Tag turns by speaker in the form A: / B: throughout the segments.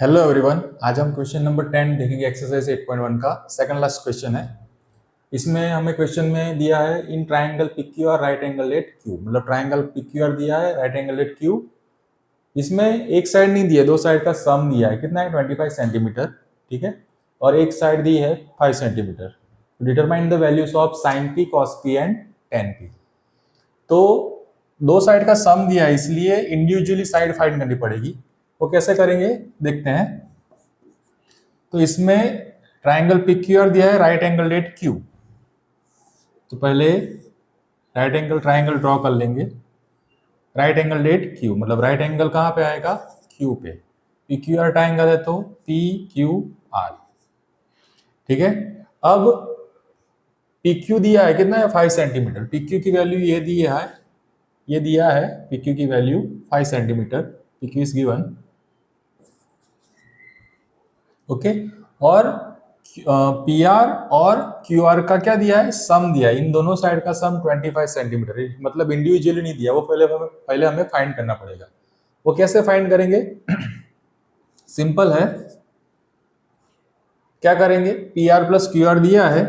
A: Hello everyone. आज हम question number 10 देखेंगे। एक्सरसाइज 8.1 का सेकंड लास्ट क्वेश्चन है। इसमें हमें क्वेश्चन में दिया है in triangle PQR right angle at Q, मतलब ट्राइंगल PQR दिया है, राइट एंगल एट क्यू। इसमें एक साइड नहीं दिया, दो साइड का सम दिया है। कितना है? 25 सेंटीमीटर, ठीक है। और एक साइड दी है 5 centimetre. Determine the values of sine P, cos P and ten P. तो दो साइड का सम दिया है, इसलिए इंडिविजुअली साइड फाइंड करनी पड़ेगी। वो कैसे करेंगे देखते हैं। तो इसमें ट्राइंगल PQR दिया है, राइट एंगल एट क्यू। तो पहले राइट एंगल ट्राइंगल ड्रॉ कर लेंगे। राइट एंगल एट क्यू मतलब राइट एंगल कहां पे आएगा? क्यू पे। PQR ट्राइंगल है तो PQR, ठीक है। अब PQ दिया है, कितना है? 5 सेंटीमीटर। PQ की वैल्यू ये दी है, ये दिया है PQ की value 5 centimetre. PQ is given, okay. और PR और QR का क्या दिया है? सम दिया है। इन दोनों साइड का सम 25 सेंटीमीटर, मतलब इंडिविजुअली नहीं दिया। वो पहले हमें फाइंड करना पड़ेगा। वो कैसे फाइंड करेंगे? सिंपल है। क्या करेंगे? PR प्लस QR दिया है,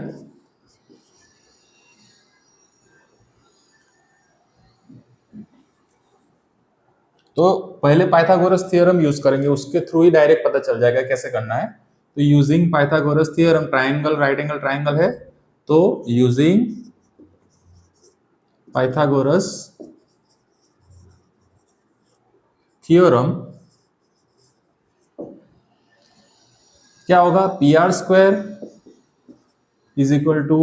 A: तो पहले पाइथागोरस थ्योरम यूज करेंगे, उसके थ्रू ही डायरेक्ट पता चल जाएगा कैसे करना है। तो using Pythagoras theorem, triangle right angle triangle है, तो यूजिंग पाइथागोरस थ्योरम क्या होगा? PR square is equal to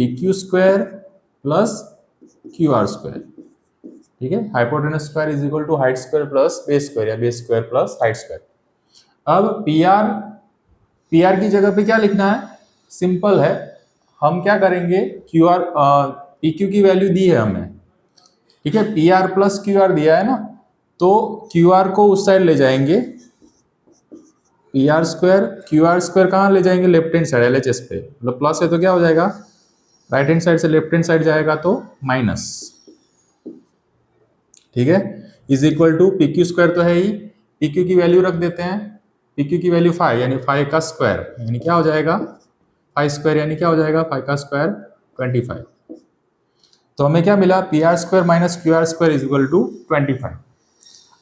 A: PQ square plus QR square, ठीक है। Hypotenuse square is equal to height square plus base square, या base square plus height square. अब PR की जगह पे क्या लिखना है? सिंपल है। हम क्या करेंगे? PQ की वैल्यू दी है हमें, ठीक है। PR प्लस QR दिया है ना, तो QR को उस साइड ले जाएंगे। PR स्क्वायर QR स्क्वायर कहाँ ले जाएंगे? लेफ्ट हैंड साइड, LHS पे। मतलब प्लस है तो क्या हो जाएगा? राइट हैंड साइड से लेफ्ट हैंड साइड जाएगा तो माइनस, ठीक है। Is equal to PQ square तो है ही, PQ की वैल्यू रख देते हैं। PQ की वैल्यू 5, यानी 5 का स्क्वायर, यानी क्या हो जाएगा? 5 स्क्वायर यानी क्या हो जाएगा? 5 का स्क्वायर 25। तो हमें क्या मिला? PR square minus QR square is equal to 25।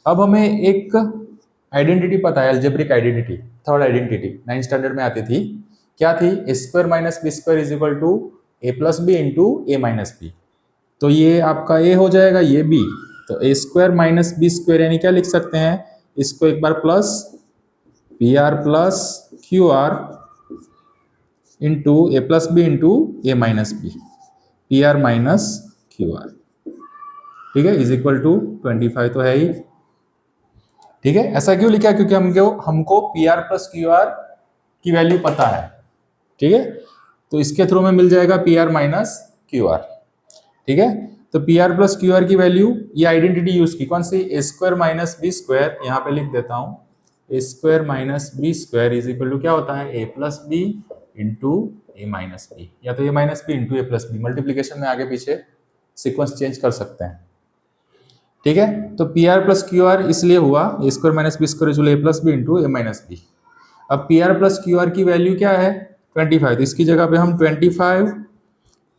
A: अब हमें एक आइडेंटिटी पता है, algebraic identity, third identity 9 standard में आती थी। क्या थी? A square minus b square is equal to a plus b into a minus b. तो ये आपका ए हो जाएगा, ये बी। तो a square minus b square यानी क्या लिख सकते हैं? इसको एक बार plus PR plus QR into a plus b into a minus b, PR minus QR, ठीक है, इज इक्वल टू 25 तो है ही, ठीक है। ऐसा क्यों लिखा? क्योंकि हमको PR प्लस QR की वैल्यू पता है, ठीक है। तो इसके थ्रू में मिल जाएगा PR माइनस QR, ठीक है। तो PR प्लस QR की वैल्यू, ये आइडेंटिटी यूज की, कौन सी? A square minus b square, यहाँ पे लिख देता हूँ। A square minus b square is equal to क्या होता है? A plus b into a minus b, या तो a minus b into a plus b. Multiplication में आगे पीछे सीक्वेंस चेंज कर सकते हैं, ठीक है। तो PR प्लस QR इसलिए हुआ a square minus b square is a plus b into a minus b. अब PR प्लस QR की वैल्यू क्या है? 25। तो इसकी जगह पे हम 25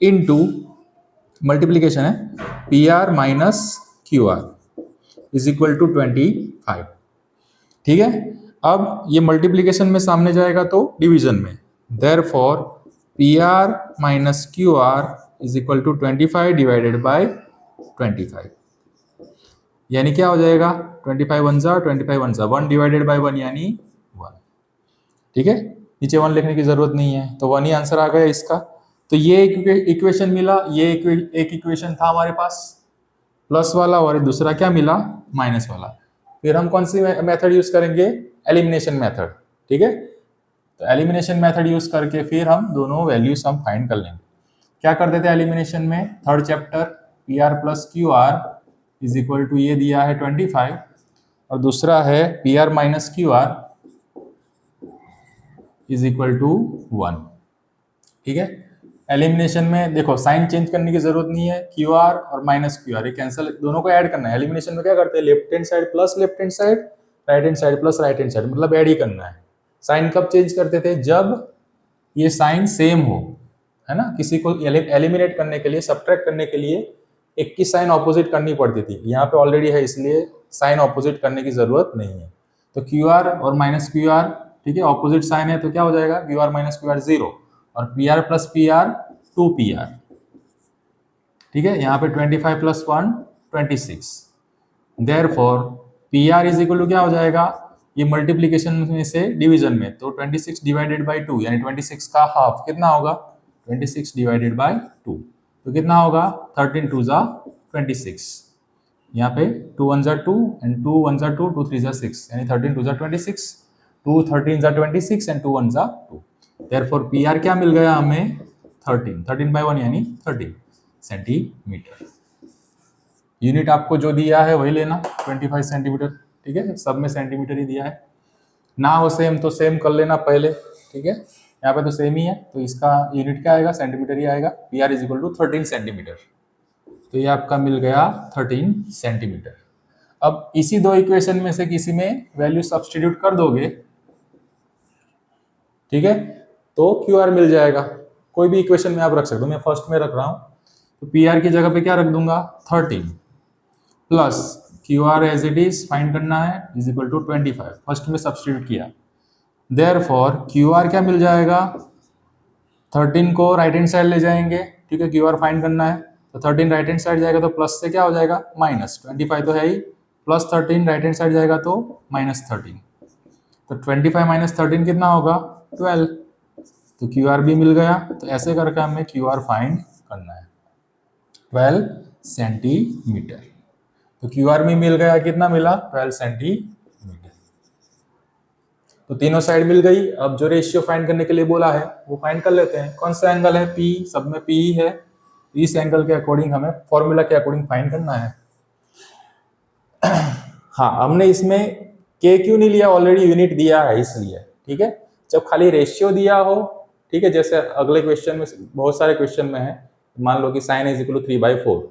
A: इंटू मल्टीप्लीकेशन है PR minus QR is equal to 25, ठीक है। अब ये मल्टीप्लीकेशन में सामने जाएगा तो डिवीजन में, therefore PR minus QR is equal to 25 divided by 25, यानी क्या हो जाएगा? 25 वन जा 25 वन जा 1 डिवाइडेड बाय 1 यानी 1, ठीक है। नीचे 1 लिखने की जरूरत नहीं है, तो 1 ही आंसर आ गया इसका। तो ये इक्वेशन मिला, ये एक इक्वेशन था हमारे पास प्लस वाला, और दूसरा क्या मिला? माइनस वाला। फिर हम कौन सी मेथड यूज करेंगे? एलिमिनेशन मेथड, ठीक है। तो एलिमिनेशन मेथड यूज करके फिर हम दोनों वैल्यूज हम फाइंड कर लेंगे। क्या कर देते हैं एलिमिनेशन में? Third chapter, PR plus QR is equal to ये दिया है 25, और दूसरा है PR minus QR is equal to 1, ठीक है। एलिमिनेशन में देखो साइन चेंज करने की जरूरत नहीं है, QR और माइनस QR ये कैंसिल, दोनों को ऐड करना है। एलिमिनेशन में क्या करते हैं? Left hand side plus left hand side right hand side plus right hand side, मतलब ऐड ही करना है। साइन कब चेंज करते थे? जब ये साइन सेम हो, है ना। किसी को एलिमिनेट करने के लिए, सब्ट्रैक्ट करने के लिए एक की साइन ऑपोजिट करनी पड़ती थी। यहाँ पे ऑलरेडी है, इसलिए साइन ऑपोजिट करने की जरूरत नहीं है। तो क्यू आर और माइनस क्यू आर, ठीक है, ऑपोजिट साइन है तो क्या हो जाएगा? Q R minus Q R 0 और P R plus P R 2 P R, ठीक है। यहाँ पे 25 plus 1 26। Therefore P R is equal to क्या हो जाएगा? ये मल्टीप्लीकेशन में से डिवीजन में, तो 26 डिवाइडेड बाई 2 यानी 26 का हाफ कितना होगा? 26 डिवाइडेड बाई 2, तो कितना होगा? 13 2 जा 26। यहाँ पे 2 1 जा 2 एंड 2 1 जा 2, 2 3 जा 6, यानी 13 2 जा 26, 2 13 जा 26 एंड 2 1 जा 2। देयरफॉर पी आर क्या मिल गया हमें? 13 बाई 1 यानी 13 सेंटीमीटर। यूनिट आपको जो दिया है वही लेना, 25 सेंटीमीटर, ठीक है। सब में सेंटीमीटर ही दिया है। ना हो सेम तो सेम कर लेना पहले, ठीक है। यहाँ पे तो सेम ही है, तो इसका यूनिट क्या आएगा? सेंटीमीटर ही आएगा। P R is equal to 13 centimetre. तो ये आपका मिल गया 13 सेंटीमीटर। अब इसी दो इक्वेशन में से किसी में वैल्यू सब्सटीट्यूट कर दोगे, ठीक है, तो क्यू आर मिल जाएगा। कोई भी इक्वेशन में आप रख सकते हो, मैं फर्स्ट में रख रहा हूं, तो पी आर की जगह पे क्या रख दूंगा? 13 plus Q R as it is find करना है, इज इक्वल टू 25, फर्स्ट में सब्सटीट्यूट किया। देयरफॉर क्यू आर क्या मिल जाएगा? 13 को राइट हैंड साइड ले जाएंगे, ठीक है, क्यू आर फाइंड करना है, तो 13 राइट हैंड साइड जाएगा तो प्लस से क्या हो जाएगा? माइनस। 25 तो है ही, प्लस 13 राइट हैंड साइड जाएगा तो माइनस 13, तो 25 माइनस 13 कितना होगा? 12। तो क्यू आर भी मिल गया। तो ऐसे करके हमें क्यू आर फाइंड करना है, 12 सेंटीमीटर। तो क्यू आर में मिल गया, कितना मिला? 12 सेंटीमीटर। तो तीनों साइड मिल गई। अब जो रेशियो फाइंड करने के लिए बोला है वो फाइंड कर लेते हैं। कौन सा एंगल है? पी, सब में पी है। इस एंगल के अकॉर्डिंग हमें फॉर्मूला के अकॉर्डिंग फाइंड करना है। हाँ, हमने इसमें के क्यों नहीं लिया? ऑलरेडी यूनिट दिया है इसलिए, ठीक है। जब खाली रेशियो दिया हो, ठीक है, जैसे अगले क्वेश्चन में, बहुत सारे क्वेश्चन में है, मान लो कि साइन इज इक्वल टू 3/4,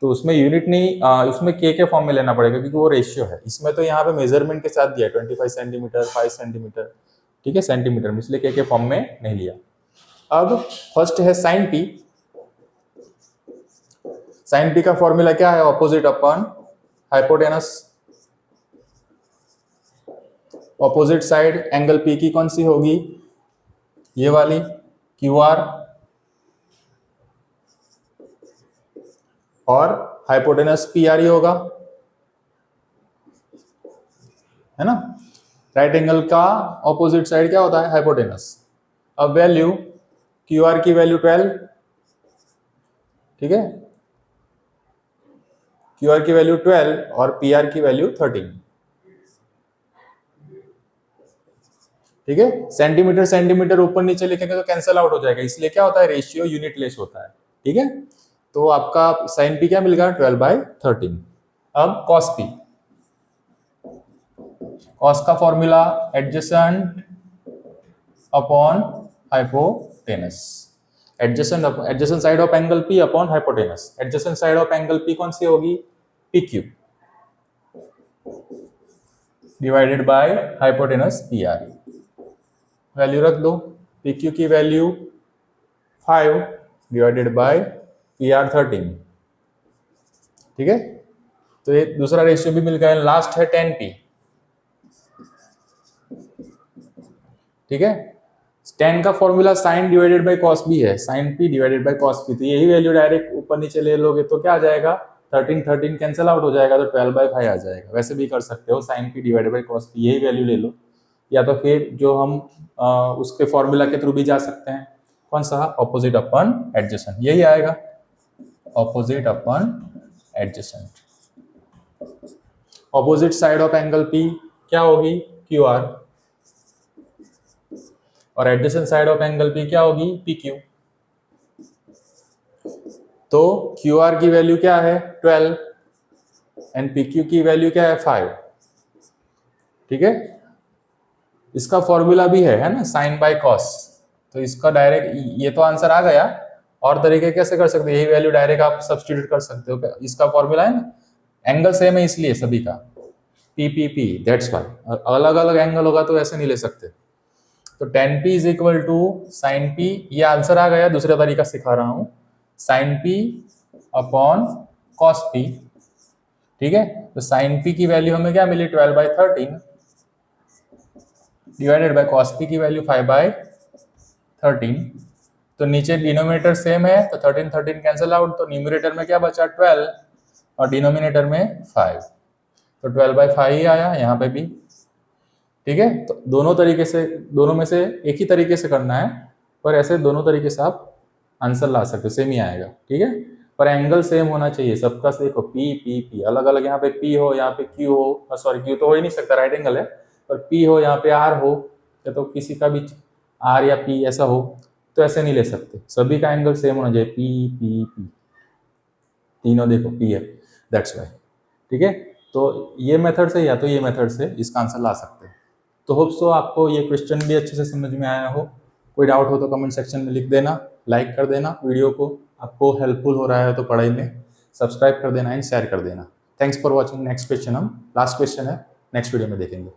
A: तो उसमें यूनिट नहीं, उसमें के फॉर्म में लेना पड़ेगा क्योंकि वो रेशियो है। इसमें तो यहाँ पे मेजरमेंट के साथ दिया है 25 सेंटीमीटर, 5 सेंटीमीटर, ठीक है, सेंटीमीटर में, इसलिए के फॉर्म में नहीं लिया। अब फर्स्ट है साइन पी। साइन पी का फॉर्मूला क्या है? Opposite upon hypotenuse. Opposite side angle P की कौन सी होगी? ये वाली, क्यू आर, और हाइपोटेनस पी आर ही होगा, है ना। राइट एंगल का ऑपोजिट साइड क्या होता है? हाइपोटेनस। अब वैल्यू, क्यू आर की वैल्यू 12, ठीक है, क्यू आर की वैल्यू 12 और पी आर की वैल्यू 13, ठीक है। सेंटीमीटर सेंटीमीटर ऊपर नीचे लिखेंगे तो कैंसिल आउट हो जाएगा, इसलिए क्या होता है? रेशियो यूनिटलेस होता है, ठीक है। तो आपका साइन पी क्या मिल गया? 12/13। अब कॉस पी, कॉस का formula adjacent upon hypotenuse. Adjacent side of angle P upon hypotenuse. Adjacent side of angle P कौन सी होगी? P Q divided by hypotenuse P R. Value रख दो, पी क्यू की value 5 divided by P R 13, ठीक है। तो ये दूसरा रेशियो भी मिल गया। लास्ट है 10p, ठीक है। tan का formula sine divided by cos b है, sine p divided by cos p। तो यही वैल्यू डायरेक्ट ऊपर नीचे ले लोगे तो क्या आ जाएगा? 13 कैंसिल आउट हो जाएगा तो 12/5 आ जाएगा। वैसे भी कर सकते हो, sine p divided by cos p, यही वैल्यू ले लो, या तो फिर जो हम उसके फॉर्मूला के थ्रू भी जा सकते हैं। कौन सा? ऑपोजिट अपन एडजेसेंट, यही आएगा, opposite upon adjacent. Opposite side of angle P क्या होगी? क्यू आर, और adjacent side of angle P क्या होगी? P Q. तो क्यू आर की वैल्यू क्या है? 12 एंड पी क्यू की वैल्यू क्या है? 5, ठीक है। इसका फॉर्मूला भी है ना, साइन बाय कॉस। तो इसका डायरेक्ट, ये तो आंसर आ गया। और तरीके कैसे कर सकते हो? यही वैल्यू डायरेक्ट आप सब्स्टिट्यूट कर सकते हो। इसका फॉर्मूला है ना, एंगल सेम है इसलिए सभी का, पी, दैट्स वाई। अलग अलग एंगल होगा तो ऐसे नहीं ले सकते। तो tan p is equal to sine P, ये आंसर आ गया, दूसरा तरीका सिखा रहा हूं, sine p upon cos p। ठीक है, तो साइन p की वैल्यू हमें क्या मिली 12/13 डिवाइडेड बाय कॉस p की वैल्यू 5/13। तो नीचे डिनोमिनेटर सेम है तो 13 13 कैंसिल आउट, तो न्यूमरेटर में क्या बचा 12 और डिनोमिनेटर में 5, तो 12/5 ही आया यहाँ पे भी। ठीक है, तो दोनों तरीके से, दोनों में से एक ही तरीके से करना है, पर ऐसे दोनों तरीके से आप आंसर ला सकते हो, सेम ही आएगा। ठीक है, पर एंगल सेम होना चाहिए सबका। देखो पी पी पी अलग अलग, यहाँ पे पी हो, यहाँ पे क्यू हो, सॉरी क्यू तो हो ही नहीं सकता, राइट एंगल है, पर पी हो, यहाँ पे आर हो, या तो किसी का भी आर या पी ऐसा हो, तो ऐसे नहीं ले सकते, सभी का एंगल सेम होना चाहिए, पी पी पी, तीनों देखो पी है, दैट्स वाई। ठीक है, तो ये मेथड से या तो ये मेथड से इसका आंसर ला सकते हैं। तो होप सो आपको ये क्वेश्चन भी अच्छे से समझ में आया हो। कोई डाउट हो तो कमेंट सेक्शन में लिख देना, लाइक कर देना वीडियो को, आपको हेल्पफुल हो रहा है तो पढ़ाई में, सब्सक्राइब कर देना एंड शेयर कर देना। Thanks for watching. Next question हम लास्ट क्वेश्चन है, नेक्स्ट वीडियो में देखेंगे।